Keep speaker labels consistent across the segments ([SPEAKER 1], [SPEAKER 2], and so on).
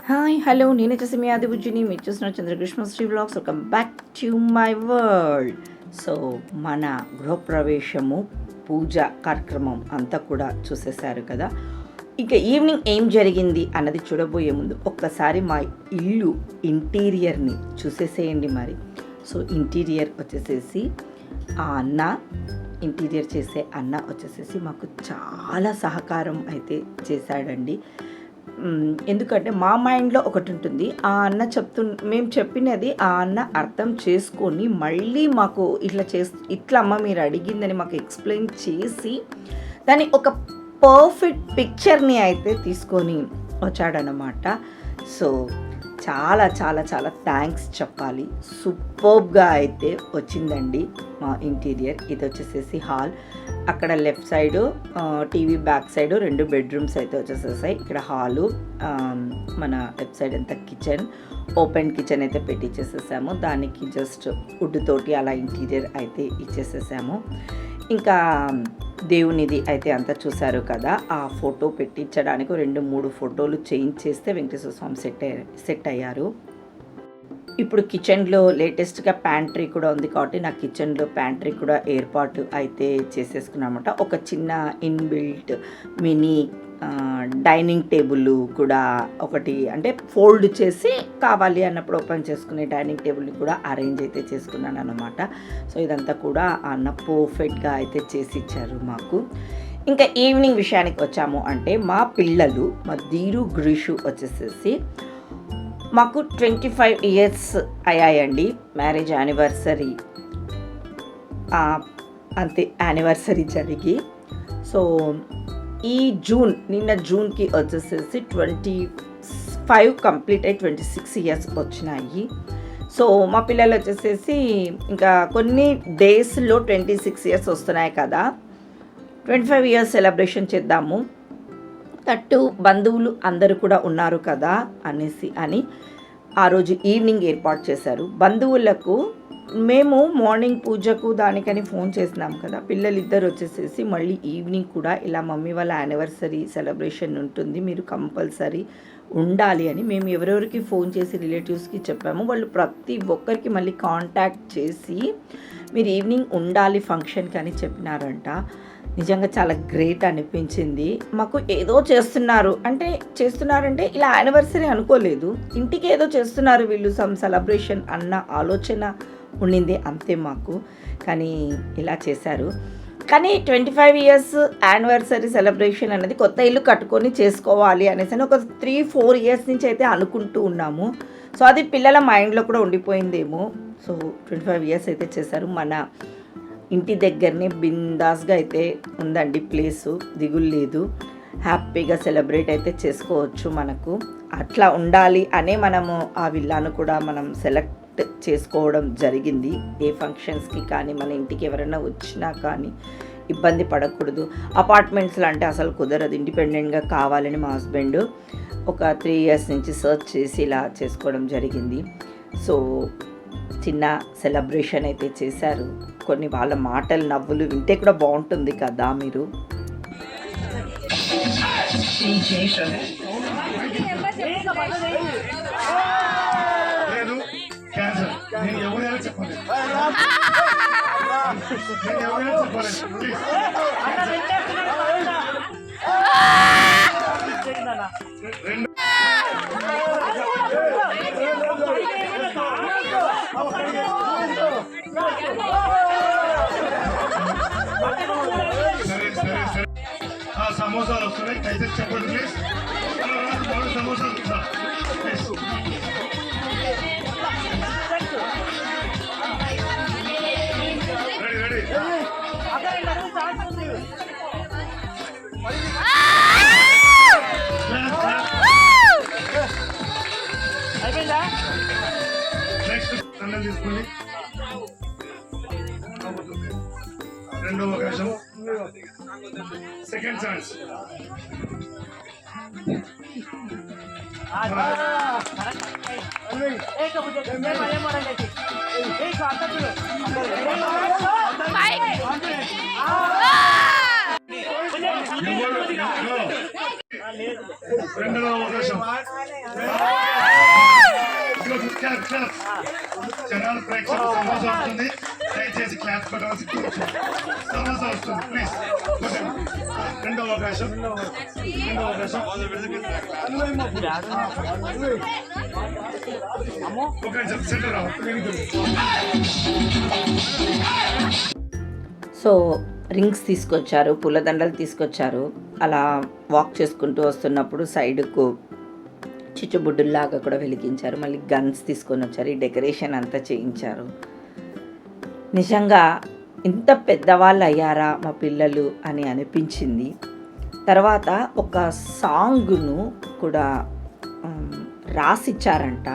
[SPEAKER 1] Hi hello నేను వచ్చేసి మీ ఆదిబుజ్జిని మీరు చూసిన Chandrakrishnasri vlogs. Welcome back to my world. So మన గృహప్రవేశము పూజ కార్యక్రమం అంతా కూడా చూసేశారు కదా. ఇక ఈవినింగ్ ఏం జరిగింది అన్నది చూడబోయే ముందు ఒక్కసారి మా ఇల్లు ఇంటీరియర్ని చూసేసేయండి మరి. సో ఇంటీరియర్ వచ్చేసేసి ఆ అన్న ఇంటీరియర్ చేసే అన్న వచ్చేసేసి మాకు చాలా సహకారం అయితే చేశాడండి. ఎందుకంటే మా మైండ్లో ఒకటి ఉంటుంది, ఆ అన్న మేము చెప్పినది ఆ అన్న అర్థం చేసుకొని మళ్ళీ మాకు ఇట్లా అమ్మ మీరు అడిగిందని మాకు ఎక్స్ప్లెయిన్ చేసి దాన్ని ఒక పర్ఫెక్ట్ పిక్చర్ని అయితే తీసుకొని వచ్చాడనమాట. సో చాలా చాలా చాలా థ్యాంక్స్ చెప్పాలి. సూపర్బ్గా అయితే వచ్చిందండి మా ఇంటీరియర్. ఇది వచ్చేసేసి హాల్, అక్కడ left side TV back side 2 bedrooms అయితే వచ్చేసేసాయి. ఇక్కడ హాలు, మన లెఫ్ట్ సైడ్ అంతా కిచెన్, ఓపెన్ కిచెన్ అయితే పెట్టించేసేసాము. దానికి జస్ట్ వుడ్ తోటి అలా ఇంటీరియర్ అయితే ఇచ్చేసేసాము. ఇంకా దేవునిది అయితే అంతా చూశారు కదా. ఆ ఫోటో పెట్టించడానికి 2-3 ఫోటోలు చేంజ్ చేస్తే వెంకటేశ్వర స్వామి సెట్ అయ్యారు. ఇప్పుడు కిచెన్లో లేటెస్ట్గా ప్యాంట్రీ కూడా ఉంది కాబట్టి నా కిచెన్లో ప్యాంట్రీ కూడా ఏర్పాటు అయితే చేసేసుకున్నామన్నమాట. ఒక చిన్న ఇన్బిల్ట్ మినీ డైనింగ్ టేబుల్ కూడా ఒకటి, అంటే ఫోల్డ్ చేసి కావాలి అన్నప్పుడు ఓపెన్ చేసుకునే డైనింగ్ టేబుల్ని కూడా అరేంజ్ అయితే చేసుకున్నాను అనమాట. సో ఇదంతా కూడా అన్న పర్ఫెక్ట్గా అయితే చేసి ఇచ్చారు మాకు. ఇంకా ఈవినింగ్ విషయానికి వచ్చాము అంటే మా పిల్లలు, మా ధీరు గ్రీషు వచ్చేసేసి మాకు 25 ఇయర్స్ అయ్యాయండి. మ్యారేజ్ యానివర్సరీ అంతే యానివర్సరీ జరిగి. సో ఈ నిన్న జూన్కి వచ్చేసేసి 25 కంప్లీట్ అయ్యి 26 ఇయర్స్ వచ్చినాయి. సో మా పిల్లలు వచ్చేసేసి ఇంకా కొన్ని డేస్లో 26 ఇయర్స్ వస్తున్నాయి కదా, 25 ఇయర్స్ సెలబ్రేషన్ చేద్దాము, తట్టు బంధువులు అందరూ కూడా ఉన్నారు కదా అని ఆ రోజు ఈవినింగ్ ఏర్పాటు చేశారు. బంధువులకు మేము మార్నింగ్ పూజకు దానికని ఫోన్ చేసినాం కదా, పిల్లలిద్దరు వచ్చేసేసి మళ్ళీ ఈవినింగ్ కూడా ఇలా మమ్మీ వాళ్ళ యానివర్సరీ సెలబ్రేషన్ ఉంటుంది, మీరు కంపల్సరీ ఉండాలి అని మేము ఎవరెవరికి ఫోన్ చేసి రిలేటివ్స్కి చెప్పాము. వాళ్ళు ప్రతి ఒక్కరికి మళ్ళీ కాంటాక్ట్ చేసి మీరు ఈవినింగ్ ఉండాలి ఫంక్షన్కి అని చెప్పినారంట. నిజంగా చాలా గ్రేట్ అనిపించింది. మాకు ఏదో చేస్తున్నారంటే ఇలా యానివర్సరీ అనుకోలేదు, ఇంటికి ఏదో చేస్తున్నారు వీళ్ళు సమ్ సెలబ్రేషన్ అన్న ఆలోచన ఉండింది అంతే మాకు. కానీ ఇలా చేశారు. కానీ 25 ఇయర్స్ యానివర్సరీ సెలబ్రేషన్ అనేది కొత్త ఇల్లు కట్టుకొని చేసుకోవాలి అనేసి ఒక 3-4 ఇయర్స్ నుంచి అయితే అనుకుంటూ ఉన్నాము. సో అది పిల్లల మైండ్లో కూడా ఉండిపోయిందేమో. సో 25 ఇయర్స్ అయితే చేశారు. మన ఇంటి దగ్గరనే బిందాస్గా అయితే ఉందండి ప్లేసు, దిగులు లేదు, హ్యాపీగా సెలబ్రేట్ అయితే చేసుకోవచ్చు. మనకు అట్లా ఉండాలి అనే మనము ఆ విల్లాను కూడా మనం సెలెక్ట్ చేసుకోవడం జరిగింది. ఏ ఫంక్షన్స్కి కానీ మన ఇంటికి ఎవరైనా వచ్చినా కానీ ఇబ్బంది పడకూడదు. అపార్ట్మెంట్స్లో అంటే అసలు కుదరదు, ఇండిపెండెంట్గా కావాలని మా హస్బెండ్ ఒక 3 ఇయర్స్ నుంచి సర్చ్ చేసి ఇలా చేసుకోవడం జరిగింది. సో చిన్న సెలబ్రేషన్ అయితే చేశారు. కొన్ని వాళ్ళ మాటలు నవ్వులు వింటే కూడా బాగుంటుంది కదా మీరు.
[SPEAKER 2] సమోసాలు వస్తున్నాయి, దయచేసి చెప్పండి ప్లీజ్. సమోసాలు రెడీ నెక్స్ట్ అన్నం తీసుకోండి. రెండవ అవకాశం, సెకండ్ ఛాన్స్. రెండవ అవకాశం. క్లాస్ జనాలు ప్రేక్షకులు సమోసా వస్తుంది దయచేసి క్లాస్ కొట్టవలసి సమోసా వస్తుంది ప్లీజ్ రెండో అవకాశం ఒక నిమిషం సెంటర్
[SPEAKER 1] సో రింగ్స్ తీసుకొచ్చారు, పూలదండలు తీసుకొచ్చారు. అలా వాక్ చేసుకుంటూ వస్తున్నప్పుడు సైడ్కు చిచ్చుబుడ్డుల్లాగా కూడా వెలిగించారు. మళ్ళీ గన్స్ తీసుకొని వచ్చారు. ఈ డెకరేషన్ అంతా చేయించారు. నిజంగా ఇంత పెద్దవాళ్ళు అయ్యారా మా పిల్లలు అని అనిపించింది. తర్వాత ఒక సాంగ్ను కూడా రాసిచ్చారంట.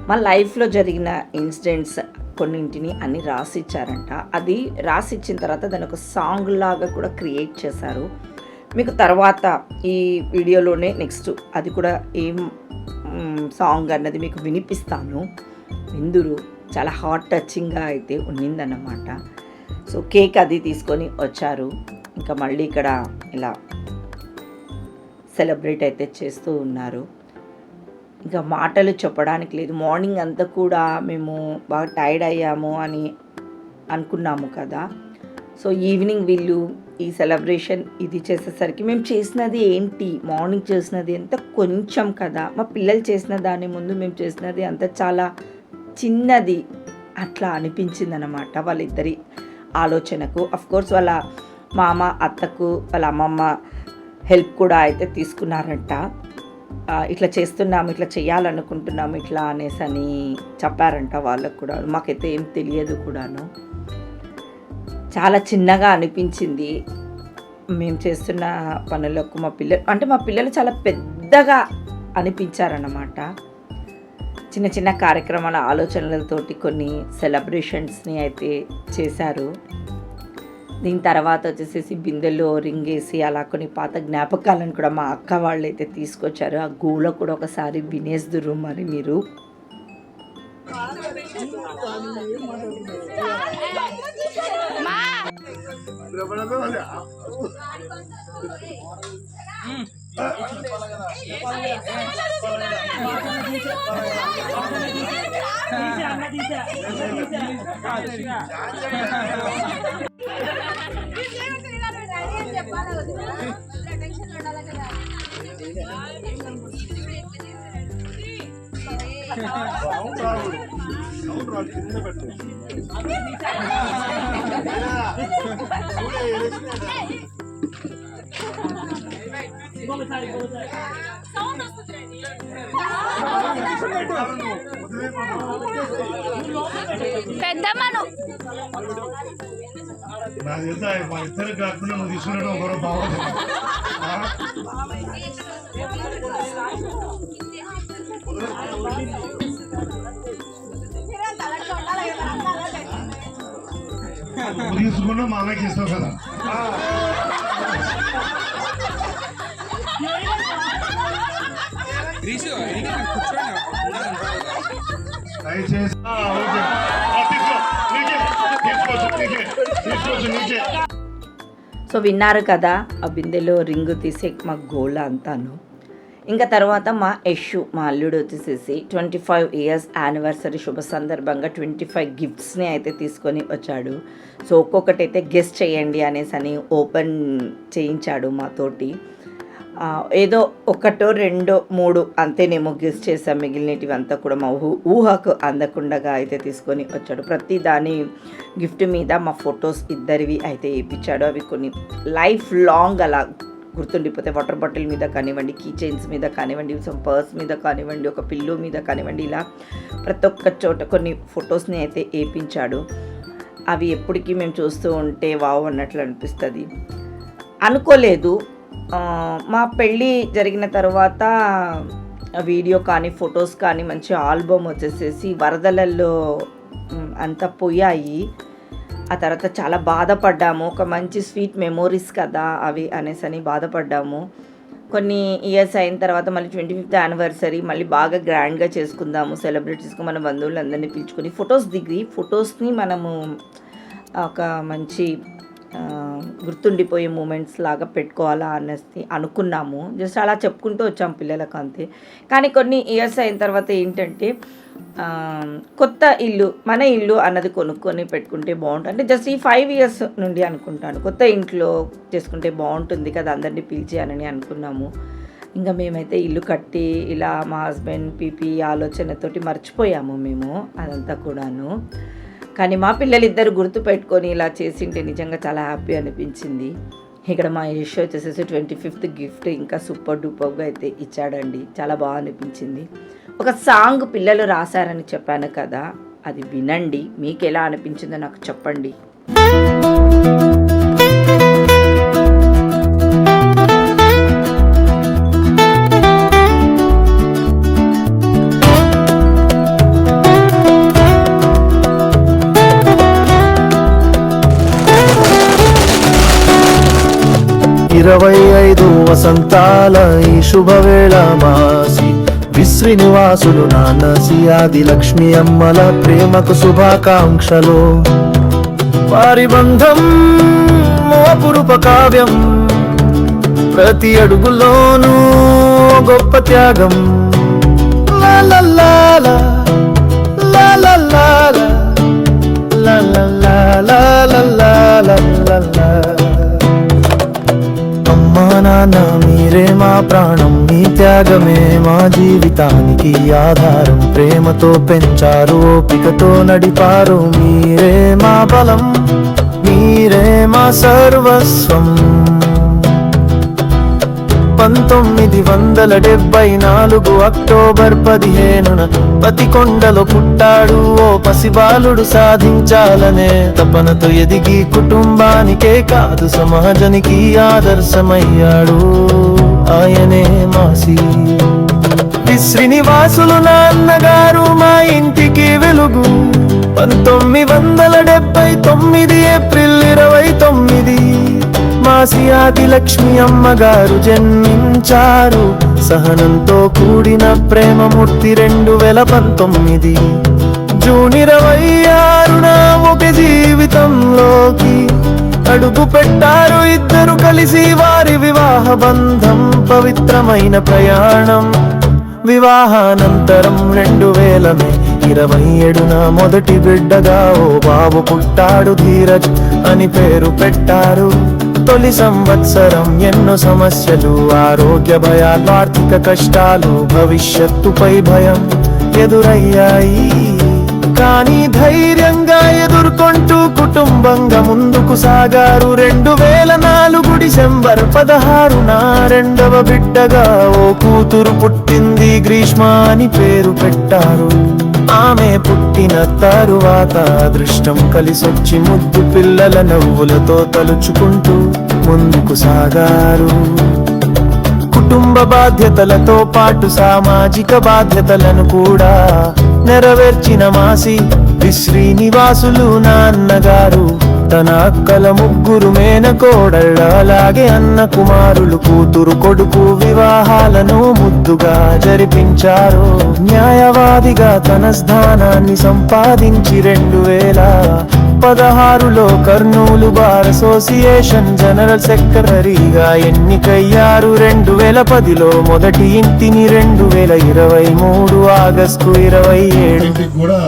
[SPEAKER 1] మా లైఫ్లో జరిగిన ఇన్సిడెంట్స్ కొన్నింటిని అన్ని రాసిచ్చారంట. అది రాసిచ్చిన తర్వాత దాని ఒక సాంగ్ లాగా కూడా క్రియేట్ చేశారు. మీకు తర్వాత ఈ వీడియోలోనే నెక్స్ట్ అది కూడా ఏం సాంగ్ అన్నది మీకు వినిపిస్తాను. విందురు చాలా హార్ట్ టచింగ్గా అయితే ఉన్నిందన్నమాట. సో కేక్ అది తీసుకొని వచ్చారు. ఇంకా మళ్ళీ ఇక్కడ ఇలా సెలబ్రేట్ అయితే చేస్తూ ఉన్నారు. ఇంకా మాటలు చెప్పడానికి లేదు. మార్నింగ్ అంతా కూడా మేము బాగా టైర్డ్ అయ్యాము అని అనుకున్నాము కదా. సో ఈవినింగ్ వీళ్ళు ఈ సెలబ్రేషన్ ఇది చేసేసరికి మేము చేసినది ఏంటి, మార్నింగ్ చేసినది అంత కొంచెం కదా, మా పిల్లలు చేసిన దాని ముందు మేము చేసినది అంత చాలా చిన్నది అట్లా అనిపించింది అన్నమాట వాళ్ళిద్దరి ఆలోచనకు. అఫ్కోర్స్ వాళ్ళ మామ అత్తకు వాళ్ళ అమ్మమ్మ హెల్ప్ కూడా అయితే తీసుకున్నారంట. ఇట్లా చేస్తున్నాము, ఇట్లా చేయాలనుకుంటున్నాము ఇట్లా అనేసి అని చెప్పారంట వాళ్ళకు కూడా. మాకైతే ఏం తెలియదు కూడాను. చాలా చిన్నగా అనిపించింది మేము చేస్తున్న పనులకు. మా పిల్లలు చాలా పెద్దగా అనిపించారన్నమాట. చిన్న చిన్న కార్యక్రమాల ఆలోచనలతోటి కొన్ని సెలబ్రేషన్స్ని అయితే చేశారు. దీని తర్వాత వచ్చేసేసి బిందెల్లో రింగేసి అలా కొన్ని పాత జ్ఞాపకాలను కూడా మా అక్క వాళ్ళు అయితే తీసుకొచ్చారు. ఆ గోల కూడా ఒకసారి వినేస్తురు మరి మీరు.
[SPEAKER 3] పెద్దమ్మను
[SPEAKER 2] నాకు తెలుసా మా ఇద్దరు కాకుండా నువ్వు తీసుకున్నట్టు ఒకరు బాగుంది. నువ్వు తీసుకున్నా మా అన్నకి ఇస్తావు కదా. దయచేసి
[SPEAKER 1] సో విన్నారు కదా ఆ బిందెలో రింగు తీసే మా గోళ అంతాను. ఇంకా తర్వాత మా మా అల్లుడు వచ్చేసేసి 25 ఇయర్స్ యానివర్సరీ శుభ సందర్భంగా 25 గిఫ్ట్స్ని అయితే తీసుకొని వచ్చాడు. సో ఒక్కొక్కటి అయితే గెస్ట్ చేయండి అనేసి అని ఓపెన్ చేయించాడు మాతోటి. ఏదో ఒకటో రెండో మూడు అంతేనేమో గెస్ట్ చేసాం. మిగిలినవి అంతా కూడా మా ఊహకు అందకుండా అయితే తీసుకొని వచ్చాడు. ప్రతి దాని గిఫ్ట్ మీద మా ఫొటోస్ ఇద్దరివి అయితే వేయించాడు. అవి కొన్ని లైఫ్ లాంగ్ అలా గుర్తుండిపోతే వాటర్ బాటిల్ మీద కానివ్వండి, కీ చైన్స్ మీద కానివ్వండి, పర్స్ మీద కానివ్వండి, ఒక పిల్లో మీద కానివ్వండి, ఇలా ప్రతి ఒక్క చోట కొన్ని ఫొటోస్ని అయితే వేయించాడు. అవి ఎప్పటికీ మేము చూస్తూ ఉంటే వావ్ అన్నట్లు అనిపిస్తుంది. అనుకోలేదు మా పెళ్ళి జరిగిన తర్వాత వీడియో కానీ ఫొటోస్ కానీ మంచి ఆల్బమ్ వచ్చేసేసి వరదలలో అంతా పోయాయి. ఆ తర్వాత చాలా బాధపడ్డాము. ఒక మంచి స్వీట్ మెమోరీస్ కదా అవి అనేసి అని బాధపడ్డాము. కొన్ని ఇయర్స్ అయిన తర్వాత మళ్ళీ 25th యానివర్సరీ మళ్ళీ బాగా గ్రాండ్గా చేసుకుందాము, సెలబ్రేట్ చేసుకుని మన బంధువులందరినీ పిలుచుకొని ఫొటోస్ దిగి ఫొటోస్ని మనము ఒక మంచి గుర్తుండిపోయే మూమెంట్స్ లాగా పెట్టుకోవాలా అనేసి అనుకున్నాము. జస్ట్ అలా చెప్పుకుంటూ వచ్చాము పిల్లలకు అంతే. కానీ కొన్ని ఇయర్స్ అయిన తర్వాత ఏంటంటే కొత్త ఇల్లు, మన ఇల్లు అన్నది కొనుక్కొని పెట్టుకుంటే బాగుంటుంది. అంటే జస్ట్ ఈ 5 years నుండి అనుకుంటాను, కొత్త ఇంట్లో చేసుకుంటే బాగుంటుంది కదా, అందరినీ పిలిచి అని అనుకున్నాము. ఇంకా మేమైతే ఇల్లు కట్టి ఇలా మా హస్బెండ్ పీపీ ఆలోచనతోటి మర్చిపోయాము మేము అదంతా కూడాను. కానీ మా పిల్లలిద్దరు గుర్తు పెట్టుకొని ఇలా చేసింటే నిజంగా చాలా హ్యాపీ అనిపించింది. ఇక్కడ మా యశ్ వచ్చేసేసి 25th గిఫ్ట్ ఇంకా సూపర్ డూపర్గా అయితే ఇచ్చాడండి. చాలా బాగా అనిపించింది. ఒక సాంగ్ పిల్లలు రాశారని చెప్పాను కదా, అది వినండి, మీకు ఎలా అనిపించిందో నాకు చెప్పండి.
[SPEAKER 3] ఇరవై 25 వసంతాల ఈ శుభవేళ మాసి శ్రీనివాసులు నాన్నసి ఆది లక్ష్మి అమ్మల ప్రేమకు శుభాకాంక్షలు. వారి బంధం మోపురుప కావ్యం, ప్రతి అడుగులోనూ గొప్ప త్యాగం. లా లా లా లా, లా లా లా లా, లా లా లా లా లా లా లా లా. అమ్మా నాన్న మీరే మా ప్రాణం, మీ త్యాగమే మా జీవితానికి ఆధారం. ప్రేమతో పెంచారు, ఓపికతో నడిపారు, మీరే మా బలం, మీరే మా సర్వస్వం. 1974 అక్టోబర్ 15న పతికొండలో పుట్టాడు ఓ పసిబాలుడు. సాధించాలనే తపనతో ఎదిగి కుటుంబానికే కాదు సమాజానికి ఆదర్శమయ్యాడు. ఆయనే మాసి శ్రీనివాసులు నాన్నగారు, మా ఇంటికి వెలుగు. 1979 ఏప్రిల్ 29 మాసి ఆది లక్ష్మి అమ్మగారు జన్మించారు. సహనంతో కూడిన ప్రేమమూర్తి 2019 జూన్ 26న ఒక జీవితంలోకి అడుగు పెట్టారు ఇద్దరు కలిసి. వారి వివాహ బంధం పవిత్రమైన ప్రయాణం. వివాహానంతరం 2027న మొదటి బిడ్డగా ఓ బాబు పుట్టాడు. ధీరజ్ అని పేరు పెట్టారు. తొలి సంవత్సరం ఎన్నో సమస్యలు, ఆరోగ్య భయాలు, ఆర్థిక కష్టాలు, భవిష్యత్తుపై భయం ఎదురయ్యాయి. కానీ ధైర్యంగా ఎదుర్కొంటూ కుటుంబంగా ముందుకు సాగారు. 2004 డిసెంబర్ 16న రెండవ బిడ్డగా ఓ కూతురు పుట్టింది. గ్రీష్మ అని పేరు పెట్టారు. ఆమె పుట్టిన తరువాత అదృష్టం కలిసొచ్చి ముద్దు పిల్లల నవ్వులతో తలుచుకుంటూ ముందుకు సాగారు. కుటుంబ బాధ్యతలతో పాటు సామాజిక బాధ్యతలను కూడా నెరవేర్చిన మాసి శ్రీనివాసులు నాన్నగారు తన అక్కల 3 మేనకోడళ్ళ, అలాగే అన్న కుమారులు, కూతురు కొడుకు వివాహాలను ముద్దుగా జరిపించారు. న్యాయవాదిగా తన స్థానాన్ని సంపాదించి 2016లో కర్నూలు బార్ అసోసియేషన్ జనరల్ సెక్రటరీగా ఎన్నికయ్యారు. 2010లో మొదటి ఇంటిని 2023 ఆగస్టు 27
[SPEAKER 2] ఇంటికి కూడా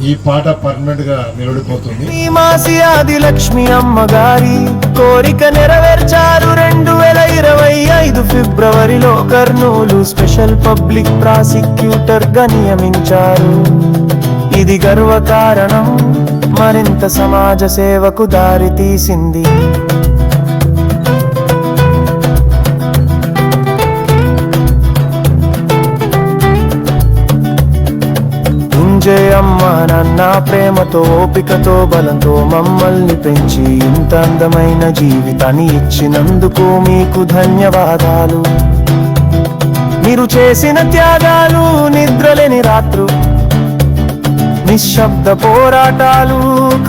[SPEAKER 2] ఈ పాట పర్మనెంట్ గా నిలబడిపోతుంది.
[SPEAKER 3] మాసి ఆది లక్ష్మి అమ్మగారి కోరిక నెరవేర్చారు. 2025 ఫిబ్రవరిలో కర్నూలు స్పెషల్ పబ్లిక్ ప్రాసిక్యూటర్ గా నియమించారు. ఇది గర్వకారణం, మరింత సమాజ సేవకు దారి తీసింది. అమ్మ నాన్న ప్రేమతో, ఓపికతో, బలంతో మమ్మల్ని పెంచి ఇంత అందమైన జీవితాన్ని ఇచ్చినందుకు మీకు ధన్యవాదాలు. మీరు చేసిన త్యాగాలు, నిద్రలేని రాత్రు, నిశ్శబ్ద పోరాటాలు,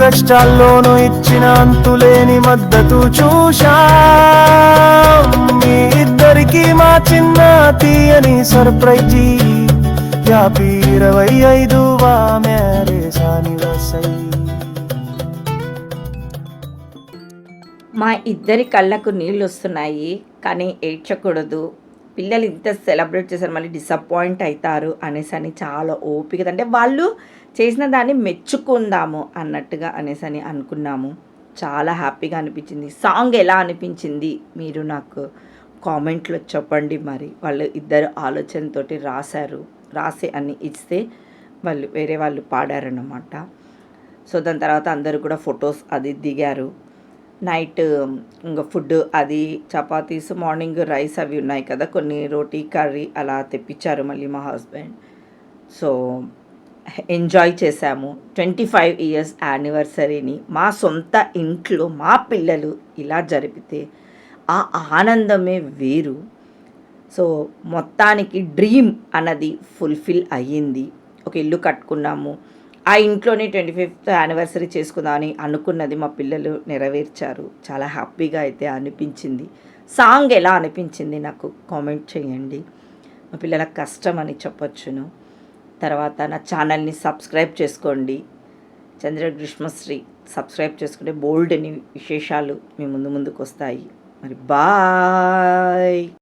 [SPEAKER 3] కష్టాల్లోనూ ఇచ్చిన అంతులేని మద్దతు చూశాం. మీ ఇద్దరికి మా చిన్న తీయని సర్ప్రైజ్. హ్యాపీ 25వ మ్యారేజ్ యానివర్సరీ.
[SPEAKER 1] మా ఇద్దరి కళ్ళకు నీళ్ళు వస్తున్నాయి, కానీ ఏడ్చకూడదు. పిల్లలు ఇంత సెలబ్రేట్ చేశారు మళ్ళీ డిసప్పాయింట్ అవుతారు అనేసి అని చాలా ఓపిక, అంటే వాళ్ళు చేసిన దాన్ని మెచ్చుకుందాము అన్నట్టుగా అనేసి అని అనుకున్నాము. చాలా హ్యాపీగా అనిపించింది. సాంగ్ ఎలా అనిపించింది మీరు నాకు కామెంట్లో చెప్పండి. మరి వాళ్ళు ఇద్దరు ఆలోచనతోటి రాసి అన్ని ఇస్తే వేరే వాళ్ళు పాడారన్నమాట. సో దాని తర్వాత అందరూ కూడా ఫొటోస్ అది దిగారు. నైట్ ఇంకా ఫుడ్ అది చపాతీస్, మార్నింగ్ రైస్ అవి ఉన్నాయి కదా, కొన్ని రోటీ కర్రీ అలా తెప్పించారు మళ్ళీ మా హస్బెండ్. సో ఎంజాయ్ చేశాము 25 ఇయర్స్ యానివర్సరీని మా సొంత ఇంట్లో మా పిల్లలు ఇలా జరిపితే ఆ ఆనందమే వేరు. సో మొత్తానికి డ్రీమ్ అన్నది ఫుల్ఫిల్ అయ్యింది. ఒక ఇల్లు కట్టుకున్నాము, ఆ ఇంట్లోనే 25th యానివర్సరీ చేసుకుందామని అనుకున్నది మా పిల్లలు నెరవేర్చారు. చాలా హ్యాపీగా అయితే అనిపించింది. సాంగ్ ఎలా అనిపించింది నాకు కామెంట్ చేయండి. మా పిల్లల కష్టం అని చెప్పొచ్చును. తర్వాత నా ఛానల్ని సబ్స్క్రైబ్ చేసుకోండి, చంద్రగ్రీష్మశ్రీ. సబ్స్క్రైబ్ చేసుకుంటే బోల్డ్ అని విశేషాలు మీ ముందుకు వస్తాయి. మరి బాయ్.